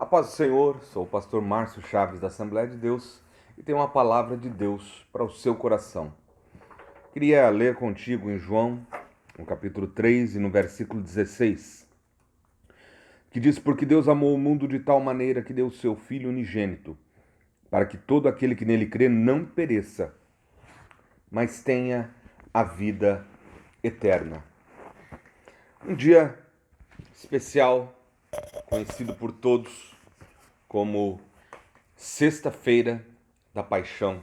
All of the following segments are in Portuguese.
A paz do Senhor, sou o pastor Márcio Chaves da Assembleia de Deus e tenho uma palavra de Deus para o seu coração. Queria ler contigo em João, no capítulo 3 e no versículo 16, que diz: Porque Deus amou o mundo de tal maneira que deu o seu Filho unigênito, para que todo aquele que nele crê não pereça, mas tenha a vida eterna. Um dia especial, conhecido por todos como Sexta-feira da Paixão.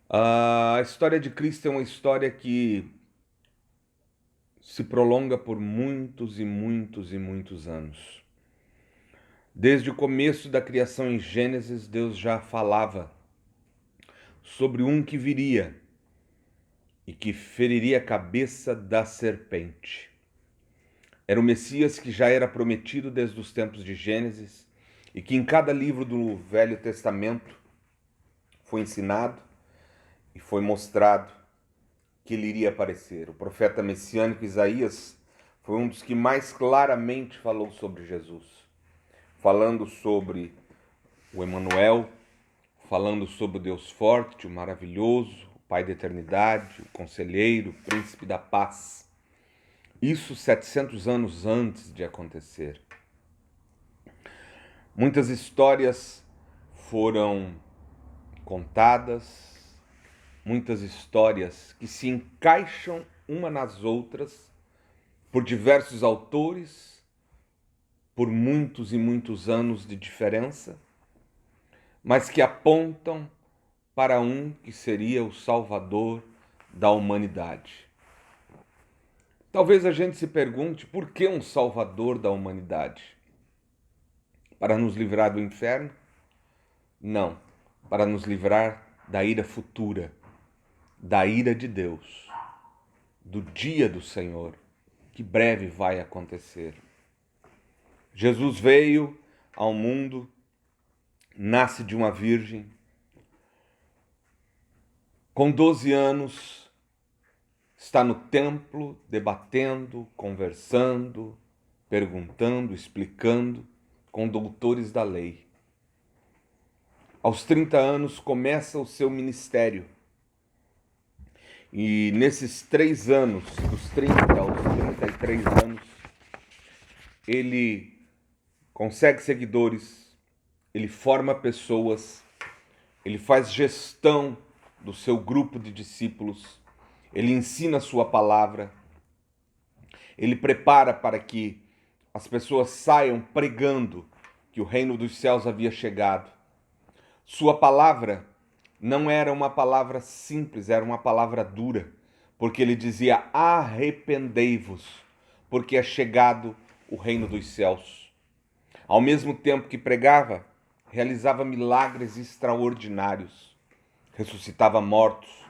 A história de Cristo é uma história que se prolonga por muitos e muitos e muitos anos. Desde o começo da criação em Gênesis, Deus já falava sobre um que viria e que feriria a cabeça da serpente. Era o Messias que já era prometido desde os tempos de Gênesis e que em cada livro do Velho Testamento foi ensinado e foi mostrado que ele iria aparecer. O profeta messiânico Isaías foi um dos que mais claramente falou sobre Jesus, falando sobre o Emanuel, falando sobre o Deus forte, o maravilhoso, o Pai da eternidade, o conselheiro, o príncipe da paz. Isso 700 anos antes de acontecer. Muitas histórias foram contadas, muitas histórias que se encaixam uma nas outras por diversos autores, por muitos e muitos anos de diferença, mas que apontam para um que seria o Salvador da humanidade. Talvez a gente se pergunte por que um Salvador da humanidade? Para nos livrar do inferno? Não, para nos livrar da ira futura, da ira de Deus, do dia do Senhor, que breve vai acontecer. Jesus veio ao mundo, nasce de uma virgem, com 12 anos, está no templo debatendo, conversando, perguntando, explicando com doutores da lei. Aos 30 anos começa o seu ministério. E nesses 3 anos, dos 30 aos 33 anos, ele consegue seguidores, ele forma pessoas, ele faz gestão do seu grupo de discípulos, ele ensina a sua palavra, ele prepara para que as pessoas saiam pregando que o reino dos céus havia chegado. Sua palavra não era uma palavra simples, era uma palavra dura, porque ele dizia: arrependei-vos, porque é chegado o reino dos céus. Ao mesmo tempo que pregava, realizava milagres extraordinários, ressuscitava mortos,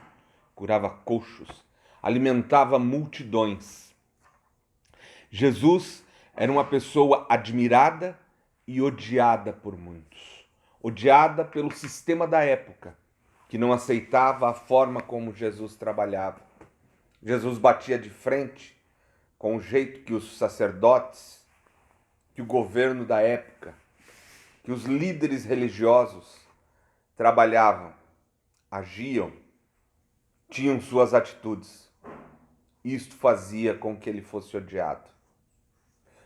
curava coxos, alimentava multidões. Jesus era uma pessoa admirada e odiada por muitos. Odiada pelo sistema da época, que não aceitava a forma como Jesus trabalhava. Jesus batia de frente com o jeito que os sacerdotes, que o governo da época, que os líderes religiosos trabalhavam, agiam, tinham suas atitudes. Isto fazia com que ele fosse odiado.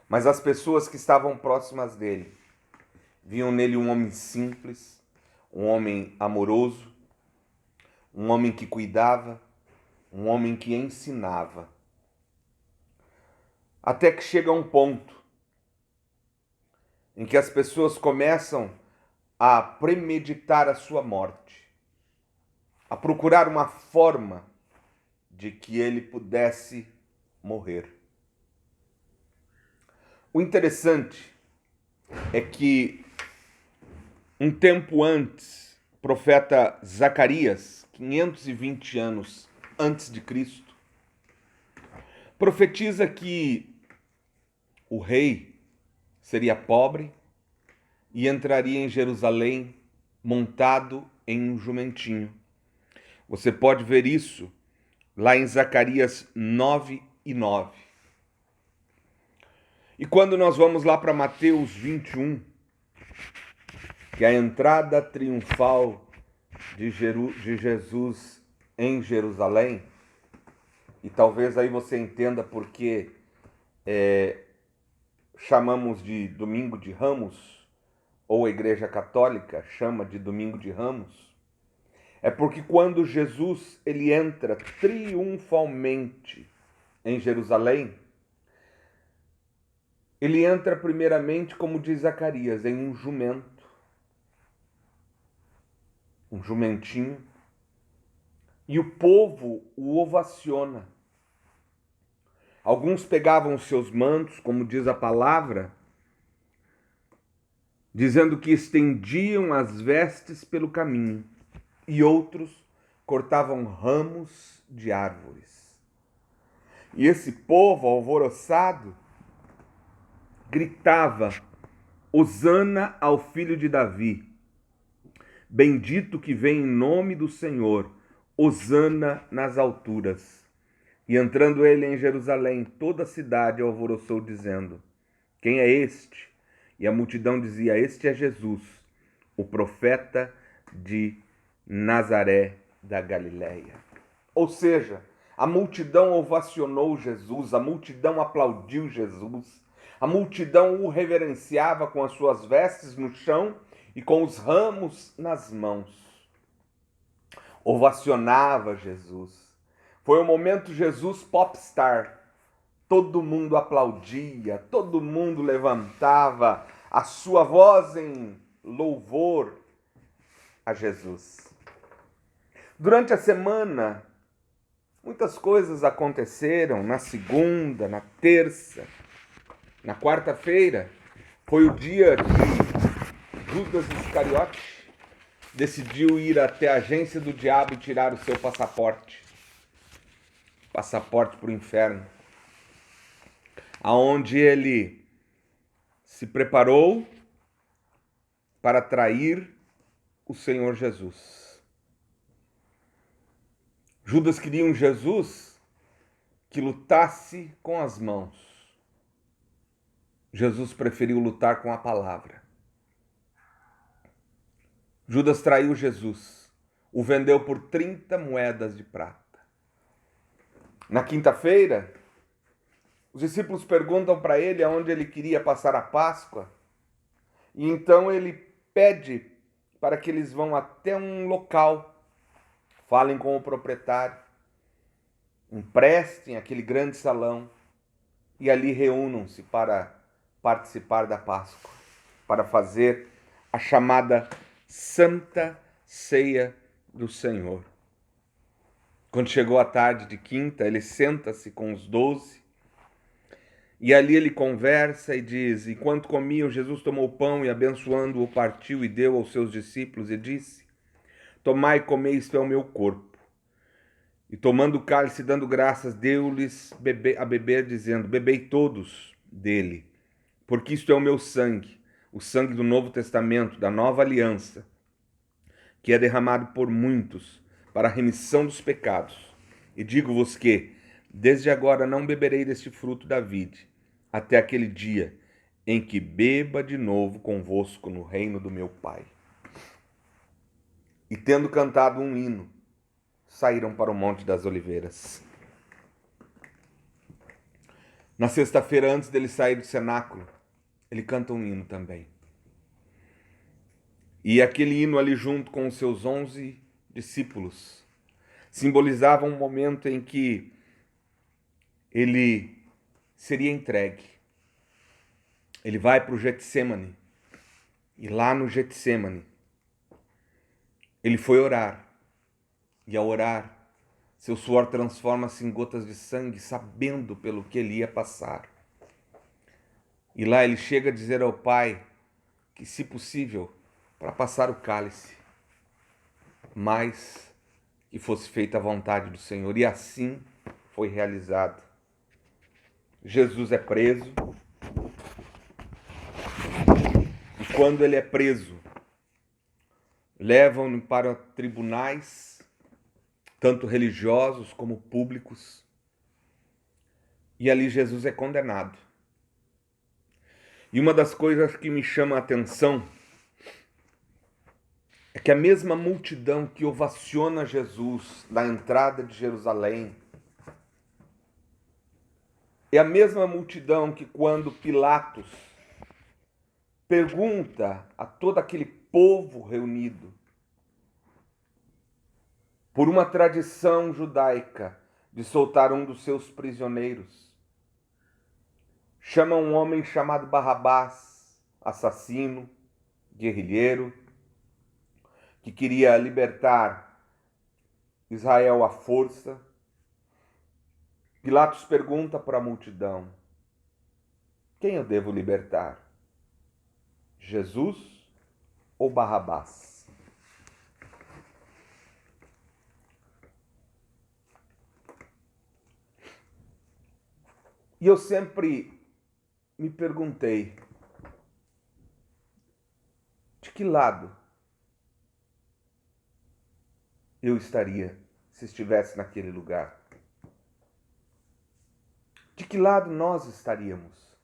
Mas as pessoas que estavam próximas dele viam nele um homem simples, um homem amoroso, um homem que cuidava, um homem que ensinava. Até que chega um ponto em que as pessoas começam a premeditar a sua morte, a procurar uma forma de que ele pudesse morrer. O interessante é que um tempo antes, o profeta Zacarias, 520 anos antes de Cristo, profetiza que o rei seria pobre e entraria em Jerusalém montado em um jumentinho. Você pode ver isso lá em Zacarias 9:9. E quando nós vamos lá para Mateus 21, que é a entrada triunfal de Jesus em Jerusalém, e talvez aí você entenda por que chamamos de Domingo de Ramos, ou a Igreja Católica chama de Domingo de Ramos, é porque quando Jesus ele entra triunfalmente em Jerusalém, ele entra primeiramente, como diz Zacarias, em um jumento, um jumentinho, e o povo o ovaciona. Alguns pegavam os seus mantos, como diz a palavra, dizendo que estendiam as vestes pelo caminho, e outros cortavam ramos de árvores. E esse povo alvoroçado gritava: Hosana ao filho de Davi, bendito que vem em nome do Senhor, Hosana nas alturas. E entrando ele em Jerusalém, toda a cidade alvoroçou, dizendo: Quem é este? E a multidão dizia: Este é Jesus, o profeta de Nazaré da Galileia. Ou seja, a multidão ovacionou Jesus, a multidão aplaudiu Jesus, a multidão o reverenciava com as suas vestes no chão e com os ramos nas mãos. Ovacionava Jesus. Foi um momento Jesus popstar. Todo mundo aplaudia, todo mundo levantava a sua voz em louvor a Jesus. Durante a semana, muitas coisas aconteceram. Na segunda, na terça, na quarta-feira, foi o dia que Judas Iscariote decidiu ir até a agência do diabo e tirar o seu passaporte para o inferno, aonde ele se preparou para trair o Senhor Jesus. Judas queria um Jesus que lutasse com as mãos. Jesus preferiu lutar com a palavra. Judas traiu Jesus, o vendeu por 30 moedas de prata. Na quinta-feira, os discípulos perguntam para ele aonde ele queria passar a Páscoa, e então ele pede para que eles vão até um local, falem com o proprietário, emprestem aquele grande salão e ali reúnam-se para participar da Páscoa, para fazer a chamada Santa Ceia do Senhor. Quando chegou a tarde de quinta, ele senta-se com os 12 e ali ele conversa e diz: Enquanto comiam, Jesus tomou o pão e abençoando-o partiu e deu aos seus discípulos e disse: Tomai e comei, isto é o meu corpo. E tomando o cálice, dando graças, deu-lhes a beber, dizendo: Bebei todos dele, porque isto é o meu sangue, o sangue do Novo Testamento, da nova aliança, que é derramado por muitos para a remissão dos pecados. E digo-vos que, desde agora, não beberei deste fruto da vide, até aquele dia em que beba de novo convosco no reino do meu Pai. E tendo cantado um hino, saíram para o Monte das Oliveiras. Na sexta-feira, antes dele sair do cenáculo, ele canta um hino também. E aquele hino ali junto com os seus 11 discípulos simbolizava um momento em que ele seria entregue. Ele vai para o Getsêmani. E lá no Getsêmani, ele foi orar. E ao orar, seu suor transforma-se em gotas de sangue, sabendo pelo que ele ia passar. E lá ele chega a dizer ao Pai que, se possível, para passar o cálice, mas que fosse feita a vontade do Senhor. E assim foi realizado. Jesus é preso. E quando ele é preso, levam-no para tribunais, tanto religiosos como públicos. E ali Jesus é condenado. E uma das coisas que me chama a atenção é que a mesma multidão que ovaciona Jesus na entrada de Jerusalém é a mesma multidão que, quando Pilatos pergunta a todo aquele povo reunido, por uma tradição judaica de soltar um dos seus prisioneiros, chama um homem chamado Barrabás, assassino, guerrilheiro, que queria libertar Israel à força. Pilatos pergunta para a multidão: quem eu devo libertar? Jesus ou Barrabás? E eu sempre me perguntei, de que lado eu estaria se estivesse naquele lugar? De que lado nós estaríamos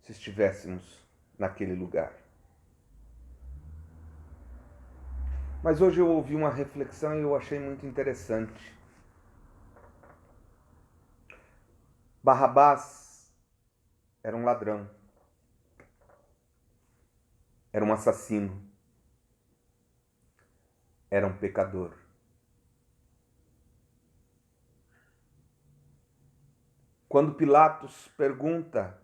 se estivéssemos naquele lugar? Mas hoje eu ouvi uma reflexão e eu achei muito interessante. Barrabás era um ladrão, era um assassino, era um pecador. Quando Pilatos pergunta: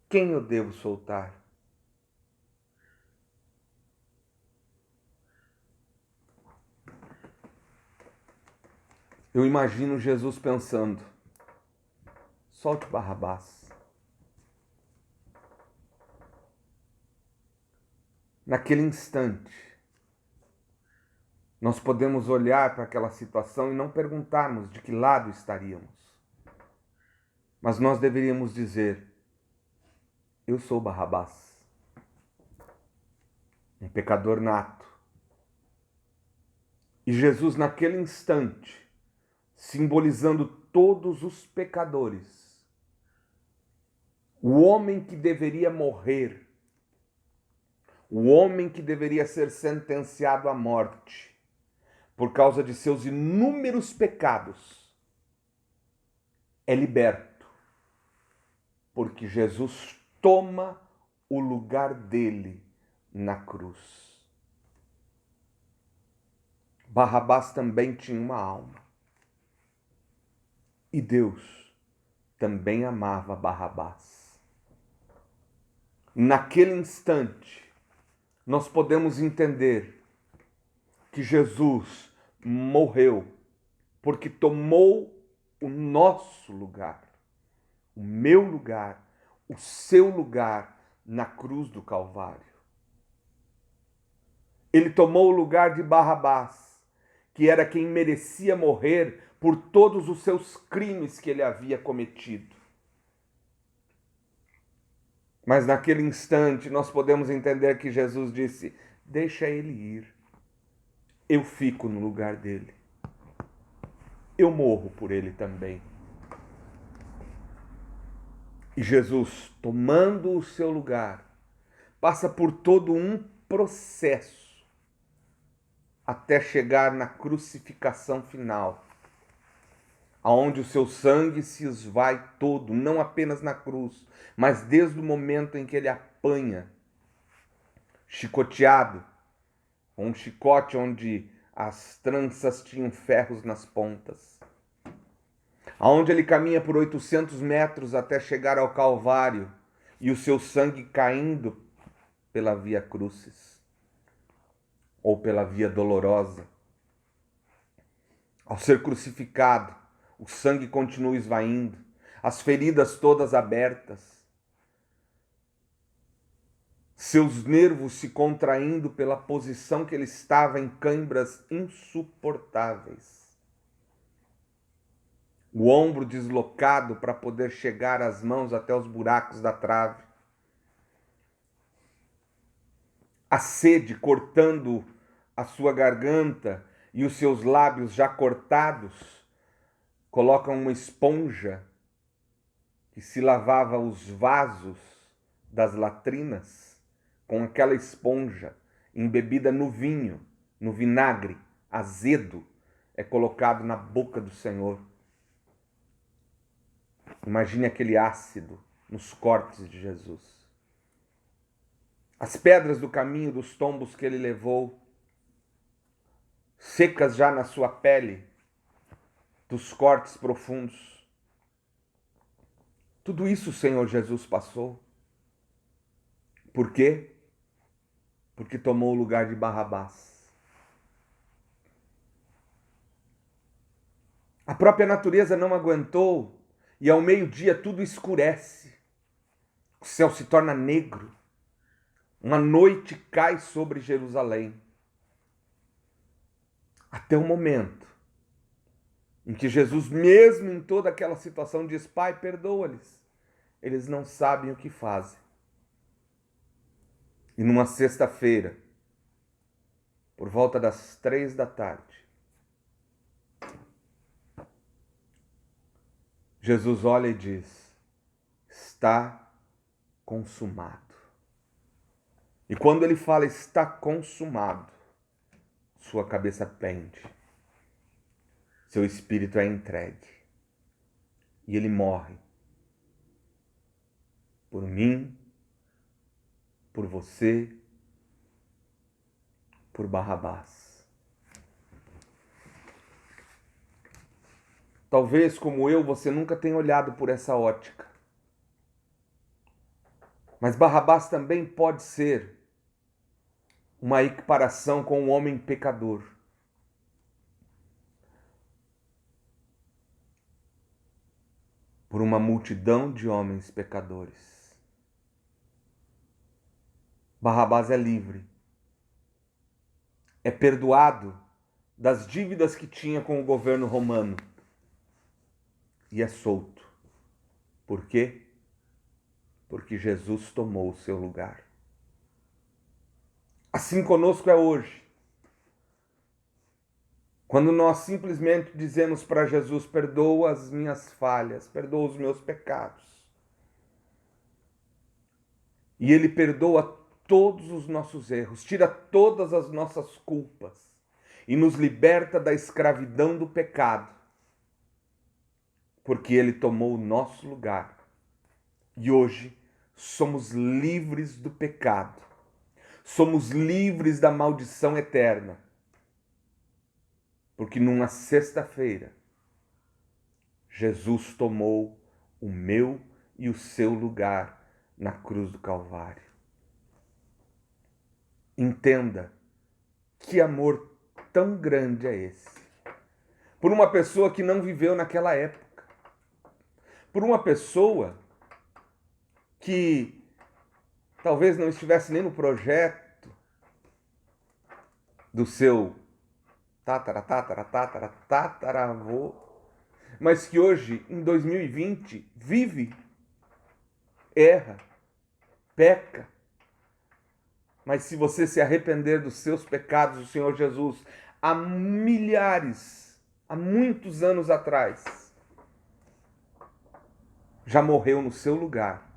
quem eu devo soltar? Eu imagino Jesus pensando: solte Barrabás. Naquele instante, nós podemos olhar para aquela situação e não perguntarmos de que lado estaríamos. Mas nós deveríamos dizer: eu sou Barrabás, um pecador nato. E Jesus, naquele instante, simbolizando todos os pecadores, o homem que deveria morrer, o homem que deveria ser sentenciado à morte por causa de seus inúmeros pecados, é liberto, porque Jesus toma o lugar dele na cruz. Barrabás também tinha uma alma. E Deus também amava Barrabás. Naquele instante, nós podemos entender que Jesus morreu porque tomou o nosso lugar, o meu lugar, o seu lugar na cruz do Calvário. Ele tomou o lugar de Barrabás, que era quem merecia morrer por todos os seus crimes que ele havia cometido. Mas naquele instante nós podemos entender que Jesus disse: deixa ele ir. Eu fico no lugar dele. Eu morro por ele também. E Jesus, tomando o seu lugar, passa por todo um processo até chegar na crucificação final, aonde o seu sangue se esvai todo, não apenas na cruz, mas desde o momento em que ele apanha, chicoteado, um chicote onde as tranças tinham ferros nas pontas, aonde ele caminha por 800 metros até chegar ao Calvário e o seu sangue caindo pela via crucis, ou pela via dolorosa. Ao ser crucificado, o sangue continua esvaindo, as feridas todas abertas, seus nervos se contraindo pela posição que ele estava em câimbras insuportáveis. O ombro deslocado para poder chegar as mãos até os buracos da trave. A sede cortando a sua garganta e os seus lábios já cortados colocam uma esponja que se lavava os vasos das latrinas com aquela esponja embebida no vinho, no vinagre azedo, é colocado na boca do Senhor. Imagine aquele ácido nos cortes de Jesus. As pedras do caminho dos tombos que ele levou, secas já na sua pele, dos cortes profundos. Tudo isso o Senhor Jesus passou. Por quê? Porque tomou o lugar de Barrabás. A própria natureza não aguentou e ao meio-dia tudo escurece. O céu se torna negro. Uma noite cai sobre Jerusalém. Até o momento em que Jesus, mesmo em toda aquela situação, diz: Pai, perdoa-lhes. Eles não sabem o que fazem. E numa sexta-feira, por volta das 15h, Jesus olha e diz: está consumado. E quando ele fala está consumado, sua cabeça pende, seu espírito é entregue e ele morre por mim, por você, por Barrabás. Talvez, como eu, você nunca tenha olhado por essa ótica. Mas Barrabás também pode ser uma equiparação com o homem pecador. Por uma multidão de homens pecadores. Barrabás é livre. É perdoado das dívidas que tinha com o governo romano. E é solto. Por quê? Porque Jesus tomou o seu lugar. Assim conosco é hoje. Quando nós simplesmente dizemos para Jesus: perdoa as minhas falhas, perdoa os meus pecados. E Ele perdoa todos os nossos erros, tira todas as nossas culpas e nos liberta da escravidão do pecado. Porque Ele tomou o nosso lugar. E hoje somos livres do pecado. Somos livres da maldição eterna. Porque numa sexta-feira, Jesus tomou o meu e o seu lugar na cruz do Calvário. Entenda que amor tão grande é esse. Por uma pessoa que não viveu naquela época. Por uma pessoa que talvez não estivesse nem no projeto do seu tataravô, mas que hoje, em 2020, vive, erra, peca. Mas se você se arrepender dos seus pecados, o Senhor Jesus, há muitos anos atrás, já morreu no seu lugar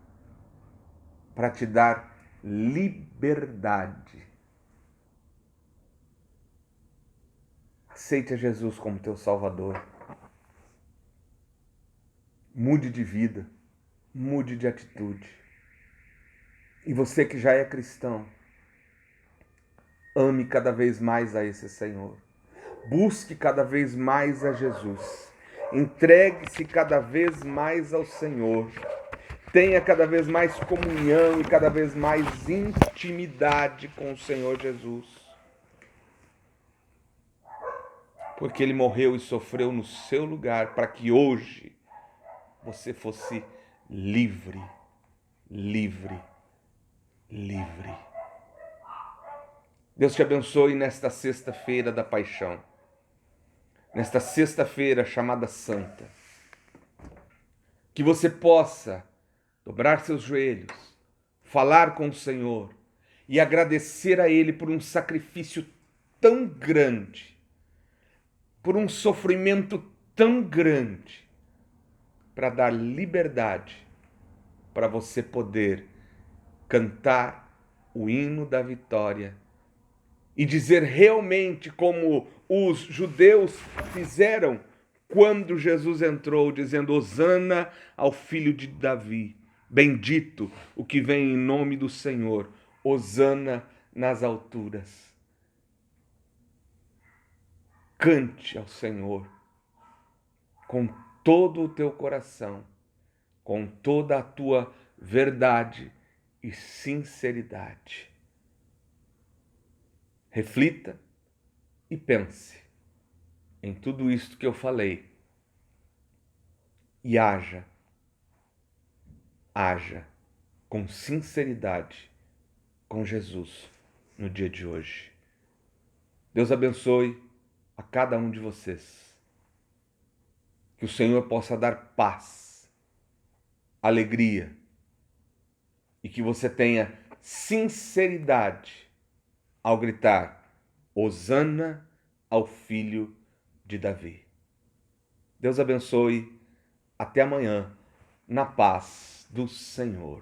para te dar liberdade. Aceite a Jesus como teu Salvador. Mude de vida, mude de atitude. E você que já é cristão, ame cada vez mais a esse Senhor. Busque cada vez mais a Jesus. Entregue-se cada vez mais ao Senhor. Tenha cada vez mais comunhão e cada vez mais intimidade com o Senhor Jesus. Porque Ele morreu e sofreu no seu lugar para que hoje você fosse livre, livre, livre. Deus te abençoe nesta sexta-feira da paixão. Nesta sexta-feira chamada Santa. Que você possa dobrar seus joelhos, falar com o Senhor e agradecer a Ele por um sacrifício tão grande, por um sofrimento tão grande, para dar liberdade para você poder cantar o hino da vitória e dizer realmente como os judeus fizeram quando Jesus entrou, dizendo: Hosana ao filho de Davi, bendito o que vem em nome do Senhor, Hosana nas alturas. Cante ao Senhor com todo o teu coração, com toda a tua verdade e sinceridade. Reflita e pense em tudo isto que eu falei e haja com sinceridade com Jesus no dia de hoje. Deus abençoe a cada um de vocês. Que o Senhor possa dar paz, alegria e que você tenha sinceridade ao gritar: Hosana ao filho de Davi. Deus abençoe. Até amanhã, na paz do Senhor.